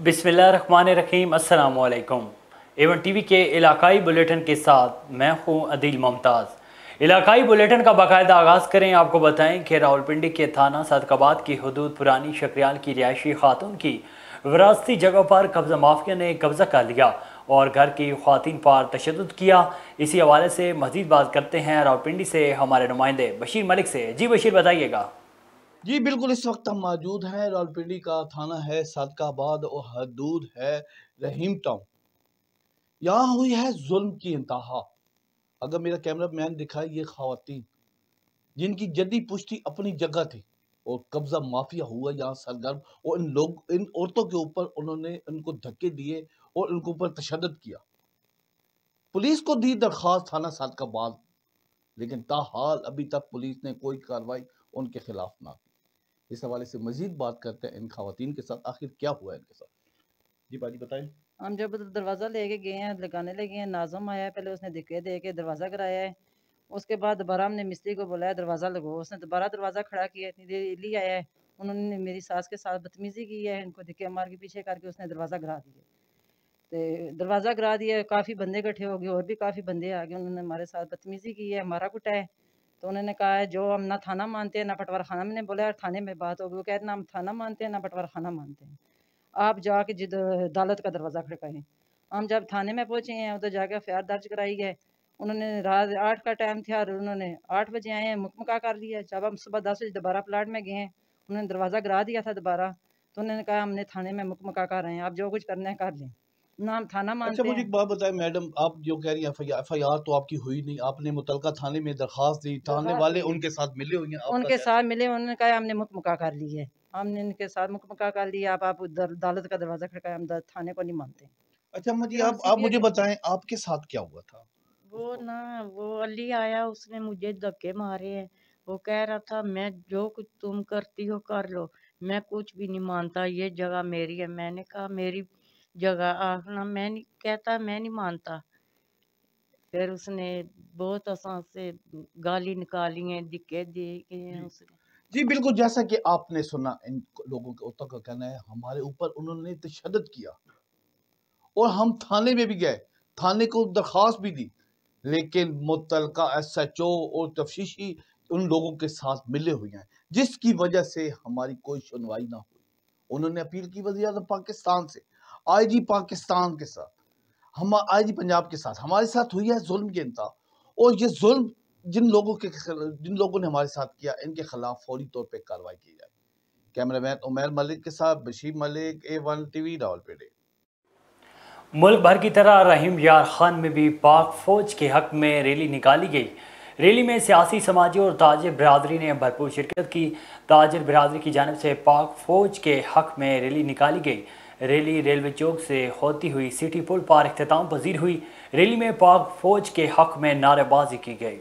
बिस्मिल्लाहिर्रहमानिर्रहीम। अस्सलामु अलैकुम। A1 टीवी के इलाकाई बुलेटिन के साथ मैं हूं अदील मुमताज़। इलाकाई बुलेटिन का बाकायदा आगाज़ करें। आपको बताएं कि रावलपिंडी के थाना सदकाबाद की हदूद पुरानी शक्रियाल की रिहायशी खातून की विरासती जगह पर कब्ज़ा माफिया ने कब्ज़ा कर लिया और घर की ख्वातीन पर तशद्दुद किया। इसी हवाले से मज़ीद बात करते हैं रावलपिंडी से हमारे नुमाइंदे बशीर मलिक से। जी बशीर, बताइएगा। जी बिल्कुल, इस वक्त हम मौजूद हैं। रावलपिंडी का थाना है सदकाबाद और हदूद है रहीम टाउन। यहाँ हुई है जुल्म की इंतहा। अगर मेरा कैमरा मैन दिखाए, ये खवातीन जिनकी जद्दी पुश्ती अपनी जगह थी और कब्जा माफिया हुआ यहाँ सरगर्म, और इन औरतों के ऊपर उन्होंने इनको धक्के दिए और इनके ऊपर तशद्दुद किया। पुलिस को दी दरख्वास्त थाना सदकाबाद, लेकिन ताहाल अभी तक पुलिस ने कोई कार्रवाई उनके खिलाफ ना की। इस हवाले से मजीद बात करते हैं इन खवातीन के साथ, आखिर क्या हुआ इनके साथ। जी बाजी बताएं। हम जब दरवाज़ा लेके गए हैं, लगाने लगे हैं, नाज़म आया है, पहले उसने धक्के दे के दरवाज़ा कराया है। उसके बाद दोबारा हमने मिस्त्री को बुलाया, दरवाज़ा लगाओ। उसने दोबारा दरवाज़ा खड़ा किया, इतनी देर इली आया है। उन्होंने मेरी सास के साथ बदतमीज़ी की है, इनको धक्के मार के पीछे करके उसने दरवाज़ा गिरा दिया। तो दरवाज़ा गिरा दिया, काफ़ी बंदे इकट्ठे हो गए और भी काफ़ी बंदे आ गए। उन्होंने हमारे साथ बदतमीज़ी की है, हमारा कुटा है। तो उन्होंने कहा है जो हम ना थाना मानते हैं ना पटवार खाना। मैंने बोला यार थाने में बात होगी। वो कहते ना हम थाना मानते हैं ना पटवार खाना मानते हैं, आप जाके जिद अदालत का दरवाज़ा खड़काएं। हम जब थाने में पहुँचे हैं, उधर जाके एफआईआर दर्ज कराई है। उन्होंने रात 8 का टाइम था और उन्होंने 8 बजे आए हैं, मुकमका कर लिया। जब हम सुबह 10 बजे दोबारा प्लाट में गए हैं, उन्होंने दरवाज़ा गिरा दिया था दोबारा। तो उन्होंने कहा हमने थाने में मुकमका कर रहे हैं, आप जो कुछ करना है कर लें, ना हम थाना अच्छा, मानते मुझे हैं। एक बात बताएं मैडम, आप जो कह रही हैं एफआईआर तो आपकी हुई नहीं, आपने मुतलका थाने में दरखास्त दी, थाने वाले उनके साथ मिले हुए हैं, उनके साथ मिले, उन्होंने कहा हमने मुकमका कर ली है, हमने इनके साथ मुकमका कर लिया, आप अदालत का दरवाज़ा खड़काएं, हम थाने को नहीं मानते। अच्छा अम्मा जी, आप मुझे बताएं आपके साथ क्या हुआ था। वो अली आया, उसने मुझे धक्के मारे हैं। वो कह रहा था मैं जो कुछ तुम करती हो कर लो, मैं कुछ भी नहीं मानता, ये जगह मेरी है। मैंने कहा मेरी जगह आखना, मैं नहीं कहता, मैं नहीं मानता। फिर उसने बहुत आसान से गाली निकाली है, धक्के दिए हैं उसने। जी बिल्कुल, जैसा कि आपने सुना, इन लोगों के औरतों का कहना है हमारे ऊपर उन्होंने तशद्दुद किया और हम थाने में भी गए, थाने को दरखास्त भी दी, लेकिन मुतलका SHO और तफ्तीशी उन लोगों के साथ मिले हुए हैं, जिसकी वजह से हमारी कोई सुनवाई ना हुई। उन्होंने अपील की वज़ीर-ए-आज़म पाकिस्तान से, IG पाकिस्तान के साथ, हम IG पंजाब के साथ। हमारे साथ हुई है जुल्म की इंतहा, और ये जुल्म जिन लोगों ने हमारे साथ किया, इनके खिलाफ फौरी तौर पे कार्रवाई की जाए। कैमरामैन उमैर मलिक के साथ बशीर मलिक, A1 TV रावलपिंडी। मुल्क भर की तरह रहीम यार खान में भी पाक फौज के हक में रैली निकाली गई। रैली में सियासी, समाजी और ताजिर बिरादरी ने भरपूर शिरकत की। ताजिर बिरादरी की जानिब से पाक फौज के हक में रैली निकाली गई। रैली रेलवे चौक से होती हुई सिटी पुल पर इख्तिताम पजीर हुई। रैली में पाक फौज के हक में नारेबाजी की गई।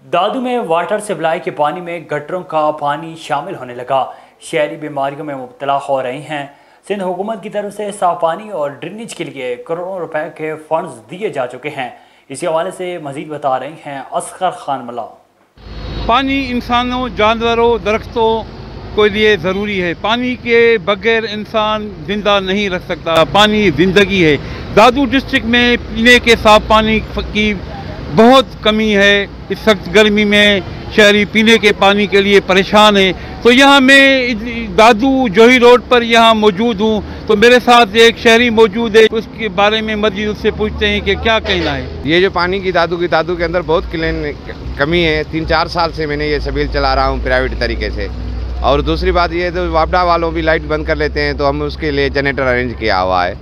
दादू में वाटर सप्लाई के पानी में गटरों का पानी शामिल होने लगा। शहरी बीमारियों में मुब्तला हो रही हैं। सिंध हुकूमत की तरफ से साफ पानी और ड्रेनेज के लिए करोड़ों रुपए के फंड्स दिए जा चुके हैं। इसी हवाले से मजीद बता रही हैं असगर खान मला। पानी इंसानों, जानवरों, दरख्तों के लिए ज़रूरी है। पानी के बगैर इंसान जिंदा नहीं रह सकता। पानी ज़िंदगी है। दादू डिस्ट्रिक्ट में पीने के साफ पानी की बहुत कमी है। इस सख्त गर्मी में शहरी पीने के पानी के लिए परेशान है। तो यहाँ मैं दादू जोही रोड पर यहाँ मौजूद हूँ, तो मेरे साथ एक शहरी मौजूद है, उसके बारे में मजीद उससे पूछते हैं कि क्या कहना है। ये जो पानी की दादू के अंदर बहुत कमी है। 3-4 साल से मैंने ये सबील चला रहा हूँ प्राइवेट तरीके से। और दूसरी बात ये तो वापडा वालों भी लाइट बंद कर लेते हैं, तो हम उसके लिए जनरेटर अरेंज किया हुआ है।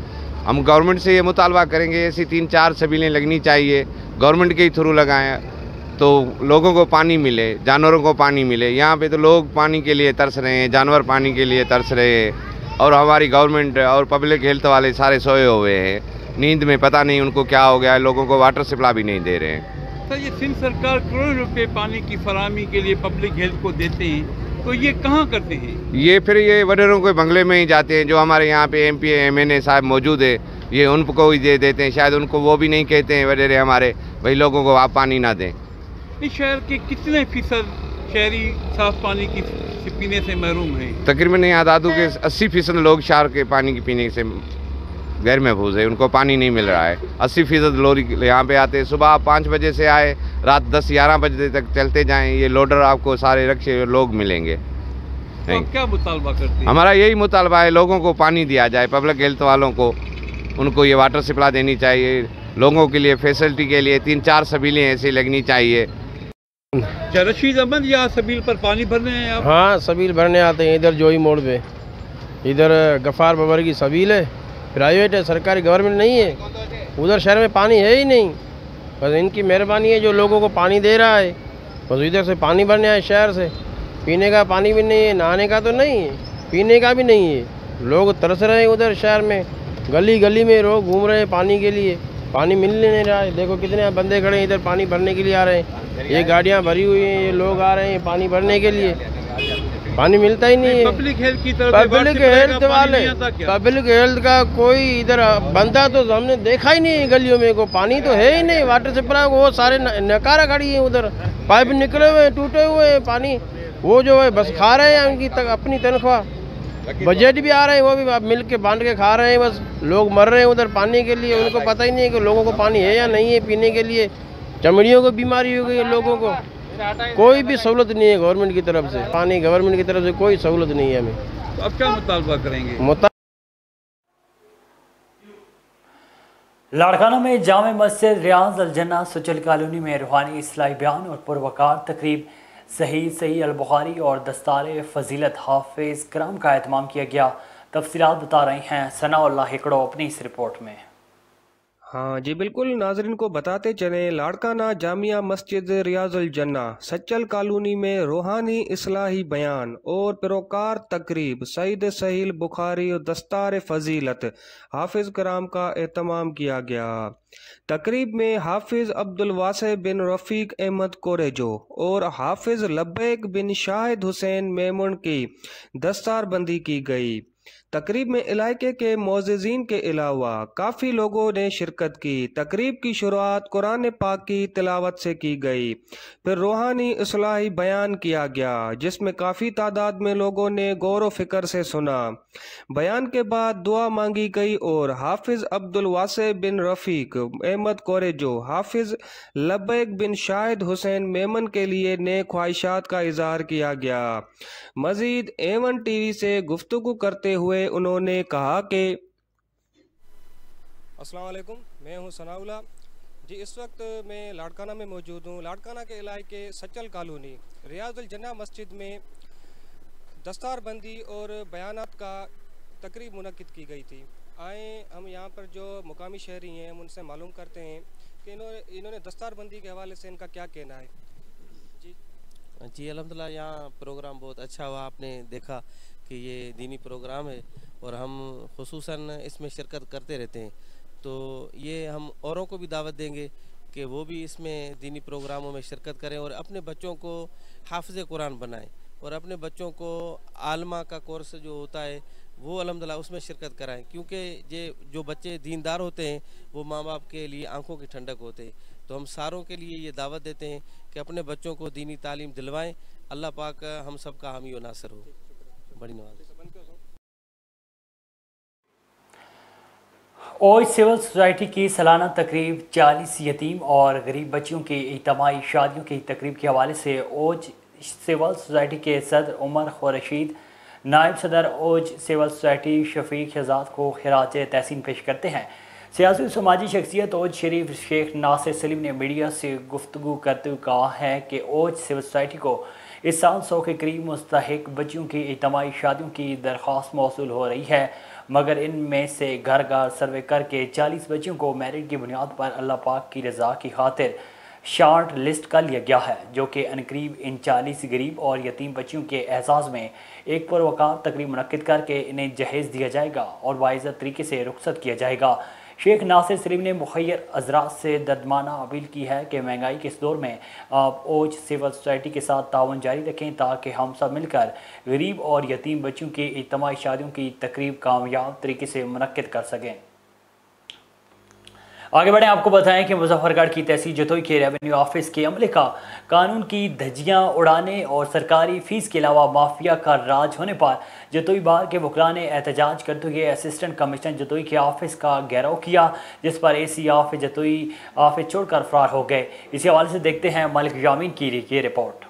हम गवर्नमेंट से ये मुतालबा करेंगे ऐसी 3-4 सबीलें लगनी चाहिए, गवर्नमेंट के ही थ्रू लगाएं, तो लोगों को पानी मिले, जानवरों को पानी मिले। यहाँ पे तो लोग पानी के लिए तरस रहे हैं, जानवर पानी के लिए तरस रहे हैं, और हमारी गवर्नमेंट और पब्लिक हेल्थ वाले सारे सोए हुए हैं नींद में। पता नहीं उनको क्या हो गया है, लोगों को वाटर सप्लाई भी नहीं दे रहे हैं। सर, ये सिंध सरकार करोड़ों रुपए पानी की फराहमी के लिए पब्लिक हेल्थ को देते हैं, तो ये कहाँ करते हैं? ये फिर ये वडेरों के बंगले में ही जाते हैं। जो हमारे यहाँ पे MP MNA साहब मौजूद है, ये उनको ही दे देते हैं। शायद उनको वो भी नहीं कहते हैं वडेरे हमारे भाई लोगों को आप पानी ना दें। इस शहर के कितने फीसद शहरी साफ पानी की पीने से महरूम हैं। तकरीबन यहाँ दादू के 80% लोग शार के पानी की पीने से गैर महफूज है, उनको पानी नहीं मिल रहा है। 80% लोग यहाँ पे आते हैं, सुबह 5 बजे से आए, रात 10-11 बजे तक चलते जाएं, ये लोडर आपको सारे रक्षे लोग मिलेंगे। तो क्या मुतालबा करते हैं? हमारा यही मुतालबा है, लोगों को पानी दिया जाए, पब्लिक हेल्थ वालों को, उनको ये वाटर सप्लाई देनी चाहिए। लोगों के लिए फैसिलिटी के लिए 3-4 सबीलें ऐसी लगनी चाहिए। क्या रशीद अहमद यहाँ सबील पर पानी भरने हैं आप? हाँ, सबील भरने आते हैं इधर जोई मोड़ पे। इधर गफ़ार बबर की सबील है, प्राइवेट है, सरकारी गवर्नमेंट नहीं है। उधर शहर में पानी है ही नहीं, बस इनकी मेहरबानी है जो लोगों को पानी दे रहा है। बस इधर से पानी भरने आए शहर से, पीने का पानी भी नहीं है, नहाने का तो नहीं है, पीने का भी नहीं है। लोग तरस रहे हैं उधर शहर में, गली गली में लोग घूम रहे हैं पानी के लिए, पानी मिल नहीं रहा है। देखो कितने बंदे खड़े हैं इधर पानी भरने के लिए आ रहे हैं, ये गाड़ियाँ भरी हुई हैं, ये लोग आ रहे हैं पानी भरने के लिए, पानी मिलता ही नहीं है। पब्लिक हेल्थ की तरफ पब्लिक हेल्थ वाले, पब्लिक हेल्थ का कोई इधर बंदा तो हमने देखा ही नहीं है गलियों में, को पानी तो है ही नहीं। वाटर सप्लाई वो सारे नकारा खड़ी है उधर, पाइप निकले हुए हैं, टूटे हुए हैं, पानी वो जो है बस खा रहे हैं उनकी अपनी तनख्वाह, बजट भी आ रहे हैं वो भी मिल के बांट के खा रहे हैं। बस लोग मर रहे हैं उधर पानी के लिए, उनको पता ही नहीं है कि लोगों को पानी है या नहीं है पीने के लिए। चमड़ियों को बीमारी हो गई है लोगों को, कोई भी सहूलत नहीं है गवर्नमेंट की तरफ से, पानी गवर्नमेंट की तरफ से कोई सहूलत नहीं है हमें। तो अब क्या मुतालबा करेंगे? लाड़काना में जामे मस्जिद रियाज अल जन्ना सचल कॉलोनी में रूहानी इस्लाही बयान और पुरवकार तकरीब सही अल बुखारी और दस्तार फजीलत हाफिज कराम का एहतमाम किया गया। तफसीलात बता रही हैं सनाउल्लाह हिकड़ो अपनी इस रिपोर्ट में। हाँ जी बिल्कुल, नाजरीन को बताते चले, लाड़काना जामिया मस्जिद रियाजुल जन्ना सच्चल कॉलोनी में रूहानी इस्लाही बयान और पिरोकार तकरीब सईद सहील बुखारी और दस्तार फजीलत हाफिज कराम का एहतमाम किया गया। तकरीब में हाफिज अब्दुल वासे बिन रफ़ीक अहमद कोरेजो और हाफिज लब्बैक बिन शाहिद हुसैन मेमुन की दस्तारबंदी की गई। तकरीब में इलाके के मोअज़्ज़िज़ीन के अलावा काफ़ी लोगों ने शिरकत की। तकरीब की शुरुआत कुरान पाक की तिलावत से की गई, फिर रूहानी इस्लाही बयान किया गया जिसमें काफ़ी तादाद में लोगों ने गौर व फिक्र से सुना। बयान के बाद दुआ मांगी गई और हाफिज अब्दुल वासे बिन रफ़ीक अहमद कोरेजो, हाफिज लब्बैक बिन शाहिद हुसैन मेमन के लिए नेक ख्वाहिशात का इजहार किया गया। मजीद A1 TV से गुफ्तगू करते हुए उन्होंने कहा कि अस्सलाम वालेकुम, मैं हूं सनाउल्लाह जी। इस वक्त मैं लाड़काना में मौजूद हूं। लाड़काना के इलाके सच्चल कॉलोनी रियाजुल जन्ना मस्जिद में दस्तारबंदी और बयानात का तकरीब मुनक्किद की गई थी। आए हम यहाँ पर जो मुकामी शहरी हैं हम उनसे मालूम करते हैं कि इन्होंने दस्तारबंदी के हवाले से इनका क्या कहना है। जी अल्हम्दुलिल्लाह, यहाँ प्रोग्राम बहुत अच्छा हुआ। आपने देखा कि ये दीनी प्रोग्राम है और हम खुसूसन इसमें शिरकत करते रहते हैं, तो ये हम औरों को भी दावत देंगे कि वो भी इसमें दीनी प्रोग्रामों में शिरकत करें और अपने बच्चों को हाफ़िज़ कुरान बनाएं और अपने बच्चों को आलमा का कोर्स जो होता है वो अल्हम्दुलिल्लाह उसमें शिरकत कराएं, क्योंकि ये जो बच्चे दीनदार होते हैं वो माँ बाप के लिए आंखों की ठंडक होते हैं। तो हम सारों के लिए ये दावत देते हैं कि अपने बच्चों को दीनी तालीम दिलवाएं। अल्लाह पाक हम सब का हामी व नासर हो। बड़ी नवाज। ओज सिविल सोसाइटी की सालाना तकरीब 40 यतीम और गरीब बच्चियों की इज्तिमाई शादियों की तकरीब के हवाले से ओज सिविल सोसाइटी के सदर उमर खुरशीद नायब सदर ओज सिविल सोसाइटी शफीक शहजाद को खिराज तहसीन पेश करते हैं। सियासी समाजी शख्सियत ओज शरीफ शेख नासिर सलीम ने मीडिया से गुफ्तगू करते हुए कहा है कि ओज सिविल सोसाइटी को इस साल 100 के करीब मुस्तहिक बच्चियों की इज्तिमाई शादियों की दरख्वास्त मौसूल हो रही है, मगर इनमें से घर घर सर्वे करके 40 बच्चियों को मेरिट की बुनियाद पर अल्लाह पाक की रज़ा की खातिर शार्ट लिस्ट कर लिया गया है, जो कि अनकरीब इन 40 गरीब और यतीम बच्चियों के एहसास में एक पुरवकार तकरीब मुनक्किद करके इन्हें जहेज़ दिया जाएगा और वाइज़त तरीके से रुखसत किया जाएगा। शेख नासिर सलीम ने मुखैर अजरात से दर्दमाना अपील की है कि महंगाई के इस दौर में आप ओज सिविल सोसाइटी के साथ ताउन जारी रखें ताकि हम सब मिलकर गरीब और यतीम बच्चों की इज्तिमाई शादियों की तकरीब कामयाब तरीके से मुनक्किद कर सकें। आगे बढ़े, आपको बताएं कि मुजफ्फरगढ़ की तहसील जतोई के रेवेन्यू ऑफिस के अमले का कानून की धज्जियां उड़ाने और सरकारी फीस के अलावा माफिया का राज होने पर जतोई बार के वकला ने एहतजाज करते हुए असिस्टेंट कमिश्नर जतोई के ऑफिस का घेराव किया, जिस पर एसी ऑफिस जतोई ऑफिस छोड़कर फरार हो गए। इसी हवाले से देखते हैं मलिक यामीन की ये रिपोर्ट।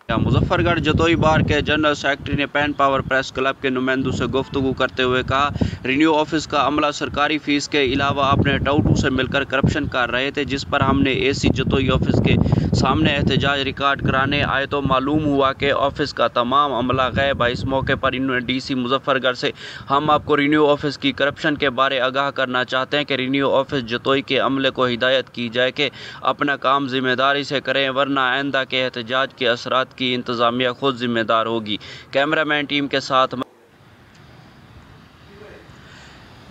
मुजफ्फरगढ़ जतोई बार के जनरल सेक्रेटरी ने पैन पावर प्रेस क्लब के नुमाइंदों से गुफ्तगू करते हुए कहा, रिन्यू ऑफिस का अमला सरकारी फीस के अलावा अपने टाउटू से मिलकर करप्शन कर रहे थे, जिस पर हमने एसी जतोई ऑफिस के सामने एहतजाज रिकॉर्ड कराने आए तो मालूम हुआ कि ऑफिस का तमाम अमला गैब है। इस मौके पर इन्होंने डीसी मुजफ्फरगढ़ से हम आपको रिन्यू ऑफिस की करप्शन के बारे आगाह करना चाहते हैं कि रिन्यू ऑफिस जतोई के अमले को हिदायत की जाए कि अपना काम जिम्मेदारी से करें, वरना आइंदा के एहतजाज के असरात की इंतजामिया खुद जिम्मेदार होगी। कैमरामैन टीम के साथ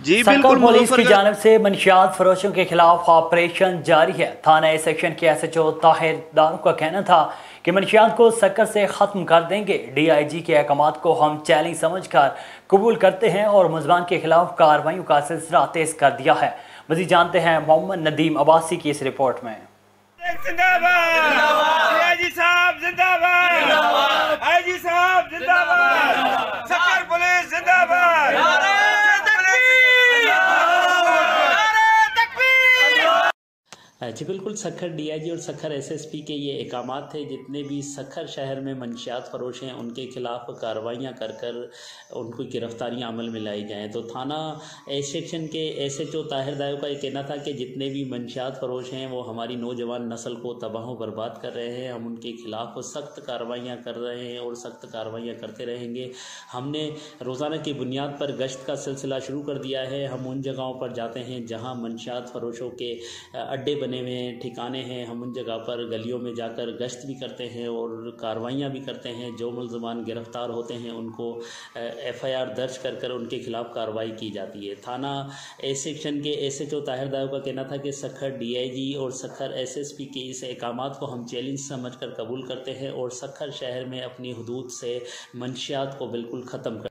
जी बिल्कुल। पुलिस की जानिब से मंशियात फरोशों के खिलाफ ऑपरेशन जारी है। थाना ए सेक्शन के SHO ताहिर दारू का कहना था कि मंशियात को शक्कर से खत्म कर देंगे। DIG के अहकामात को हम चैलेंज समझकर कबूल करते हैं और मुलज़मान के खिलाफ कार्रवाइयों का सिलसिला तेज कर दिया है। मज़ीद जानते हैं मोहम्मद नदीम अब्बासी की इस रिपोर्ट में। DIG साहब जिंदाबाद, IG साहब जिंदाबाद, शक्कर पुलिस जिंदाबाद। जी बिल्कुल, सखर DIG और सखर SSP के ये अहकामात थे, जितने भी सखर शहर में मंशियात फरोश हैं उनके खिलाफ कार्रवाइयाँ कर कर उनको गिरफ्तारियाँ अमल में लाई जाएँ। तो थाना ए सेक्शन के SHO ताहिर दारू का ये कहना था कि जितने भी मंशियात फरोश हैं वो हमारी नौजवान नस्ल को तबाह बर्बाद कर रहे हैं, हम उनके खिलाफ सख्त कार्रवाइयाँ कर रहे हैं और सख्त कार्रवाइयाँ करते रहेंगे। हमने रोज़ाना की बुनियाद पर गश्त का सिलसिला शुरू कर दिया है। हम उन जगहों पर जाते हैं जहाँ मंशियात फरोशों के अड्डे बने हुए हैं, ठिकाने हैं, हम उन जगह पर गलियों में जाकर गश्त भी करते हैं और कार्रवाइयाँ भी करते हैं। जो मुलज़मान गिरफ्तार होते हैं उनको FIR दर्ज कर कर उनके खिलाफ कार्रवाई की जाती है। थाना ए सेक्शन के SHO ताहिर दारू का कहना था कि सखर DIG और सखर SSP के इस अहकामात को हम चैलेंज समझकर कबूल करते हैं और सखर शहर में अपनी हदूद से मंशियात को बिल्कुल ख़त्म कर।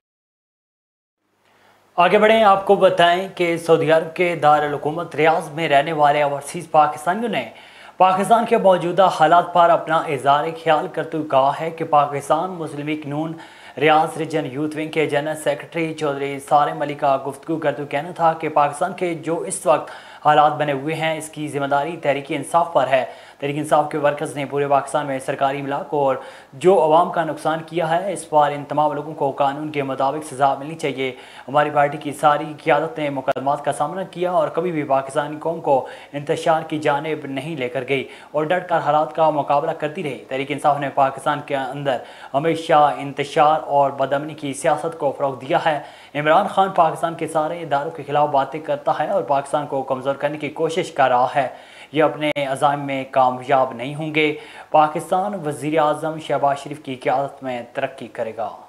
आगे बढ़ें, आपको बताएं कि सऊदी अरब के दारुल हुकूमत रियाज में रहने वाले ओवरसीज़ पाकिस्तानियों ने पाकिस्तान के मौजूदा हालात पर अपना इज़हार ख्याल करते हुए कहा है कि पाकिस्तान मुस्लिम लीग नून रियाज रीजन यूथ विंग के जनरल सेक्रेटरी चौधरी सालिम अली का गुफ्तगू करते हुए कहना था कि पाकिस्तान के जो इस वक्त हालात बने हुए हैं इसकी जिम्मेदारी तहरीक इंसाफ पर है। तहरीक इंसाफ के वर्कर्स ने पूरे पाकिस्तान में सरकारी इमलाक और जो अवाम का नुकसान किया है, इस पर इन तमाम लोगों को कानून के मुताबिक सज़ा मिलनी चाहिए। हमारी पार्टी की सारी क़यादत ने मुकदमात का सामना किया और कभी भी पाकिस्तानी कौम को इंतशार की जानिब नहीं लेकर गई और डट कर हालात का मुकाबला करती रही। तहरीक इंसाफ ने पाकिस्तान के अंदर हमेशा इंतशार और बदअमनी की सियासत को फ़रोग़ दिया है। इमरान खान पाकिस्तान के सारे इदारों के खिलाफ बातें करता है और पाकिस्तान को कमज़ोर करने की कोशिश कर रहा है। ये अपने अज़ाइम में कामयाब नहीं होंगे। पाकिस्तान वज़ीर आज़म शहबाज शरीफ की क़यादत में तरक्की करेगा।